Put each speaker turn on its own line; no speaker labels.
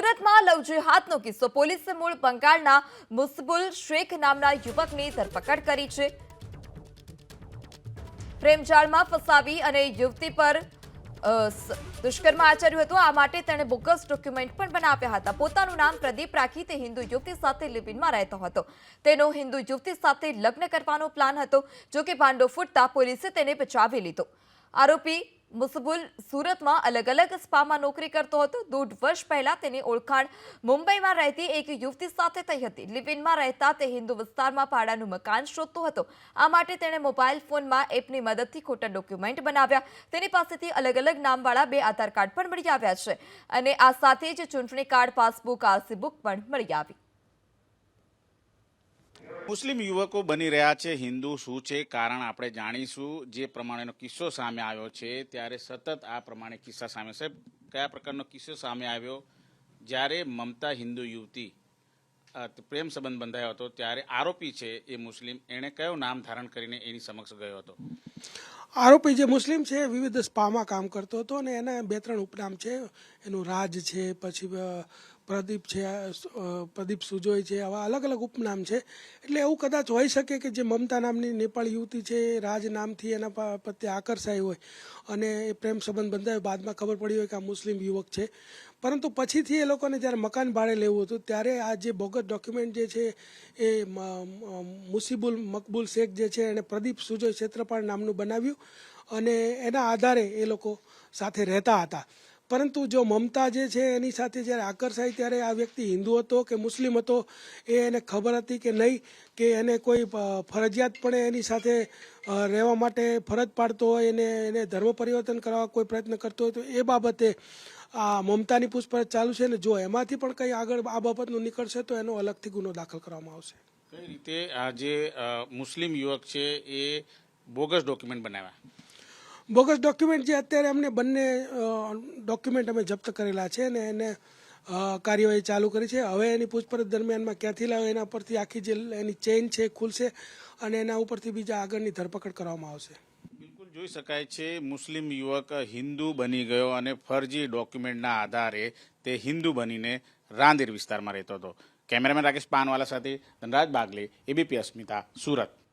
સુરતમાં લવ જેહાદનો કિસ્સો પોલીસે મૂળ બંગાળના મુસબુલ શેખ નામના યુવકની ધરપકડ કરી છે। પ્રેમજાળમાં ફસાવી અને યુવતી પર દુષ્કર્મ આચર્યું હતું। આ માટે તેણે બોગસ ડોક્યુમેન્ટ પણ બનાવ્યા હતા। પોતાનું નામ પ્રદીપ રાખી તે હિન્દુ યુવતી સાથે લિવ-ઇનમાં રહેતો હતો। તેનો હિન્દુ યુવતી સાથે લગ્ન કરવાનો પ્લાન હતો। જો કે ભાંડો ફૂટતા પોલીસે તેને બચાવી લીધો। આરોપી મુસબુલ સુરતમાં અલગ અલગ સ્પામાં નોકરી કરતો હતો। 1.5 વર્ષ પહેલા તેની ઓળખાણ મુંબઈમાં રહેતી એક યુવતી સાથે થઈ હતી। લિવ-ઇનમાં રહેતા તે હિન્દુ વિસ્તારમાં ભાડાનું મકાન શોધતો હતો। આ માટે તેણે મોબાઈલ ફોનમાં એપની મદદથી ખોટા ડોક્યુમેન્ટ બનાવ્યા। તેની પાસેથી અલગ અલગ નામવાળા 2 આધાર કાર્ડ પણ મળી આવ્યા છે અને આ સાથે જ ચૂંટણી કાર્ડ, પાસબુક, આરસી બુક પણ મળી આવી।
મુસ્લિમ યુવકો બની રહ્યા છે હિન્દુ શું છે કારણ આપણે જાણીશું। જે પ્રમાણેનો કિસ્સો સામે આવ્યો છે ત્યારે સતત આ પ્રમાણે કિસ્સા સામે સાહેબ કયા પ્રકારનો કિસ્સો સામે આવ્યો? જ્યારે મમતા હિન્દુ યુવતી પ્રેમ સંબંધ બંધાયો હતો ત્યારે આરોપી છે એ મુસ્લિમ, એણે કયો નામ ધારણ કરીને એની સમક્ષ ગયો હતો?
આરોપી જે મુસ્લિમ છે વિવિધ સ્પામાં કામ કરતો હતો અને એના 2-3 ઉપનામ છે। એનું રાજ છે, પછી પ્રદીપ છે, પ્રદીપ સુજોય છે, આવા અલગ અલગ ઉપનામ છે। એટલે એવું કદાચ હોઈ શકે કે જે મમતા નામની નેપાળી યુવતી છે એ રાજ નામથી એના પ્રત્યે આકર્ષાઈ હોય અને એ પ્રેમ સંબંધ બંધાયો। બાદમાં ખબર પડી હોય કે આ મુસ્લિમ યુવક છે, પરંતુ પછીથી એ લોકોને જ્યારે મકાન ભાડે લેવું હતું ત્યારે આ જે બોગસ ડોક્યુમેન્ટ જે છે એ મુસીબુલ મકબૂલ શેખ જે છે એણે પ્રદીપ સુજોય ક્ષેત્રપાળ નામનું બનાવ્યું અને એના આધારે એ લોકો સાથે રહેતા હતા। પરંતુ જો મમતા જે છે એની સાથે જ્યારે આકર્ષાઈ ત્યારે આ વ્યક્તિ હિન્દુ હતો કે મુસ્લિમ હતો એ એને ખબર હતી કે નહીં, કે એને કોઈ ફરજિયાતપણે એની સાથે રહેવા માટે ફરજ પાડતો હોય, એને ધર્મ પરિવર્તન કરવા કોઈ પ્રયત્ન કરતો હોય, તો એ બાબતે આ મમતાની પૂછપરછ ચાલુ છે ને જો એમાંથી પણ કંઈ આગળ આ બાબતનું નીકળશે તો એનો અલગથી ગુનો દાખલ કરવામાં આવશે।
કઈ રીતે આ જે મુસ્લિમ યુવક છે એ બોગસ ડોક્યુમેન્ટ બનાવ્યા?
બોગસ ડોક્યુમેન્ટ જે અત્યારે અમને બંને ડોક્યુમેન્ટ અમે જપ્ત કરેલા છે અને એને કાર્યવાહી ચાલુ કરી છે। હવે એની પૂછપરછ દરમિયાનમાં ક્યાંથી લાવે એના પરથી આખી જે એની ચેઇન છે ખુલશે અને એના ઉપરથી બીજા આગળની ધરપકડ કરવામાં આવશે।
બિલકુલ જોઈ શકાય છે મુસ્લિમ યુવક હિન્દુ બની ગયો અને ફરજી ડોક્યુમેન્ટના આધારે તે હિન્દુ બનીને રાંદેર વિસ્તારમાં રહેતો હતો। કેમેરામેન રાકેશ પાનવાલા સાથે ધનરાજ બાગલે, એબીપી અસ્મિતા, સુરત।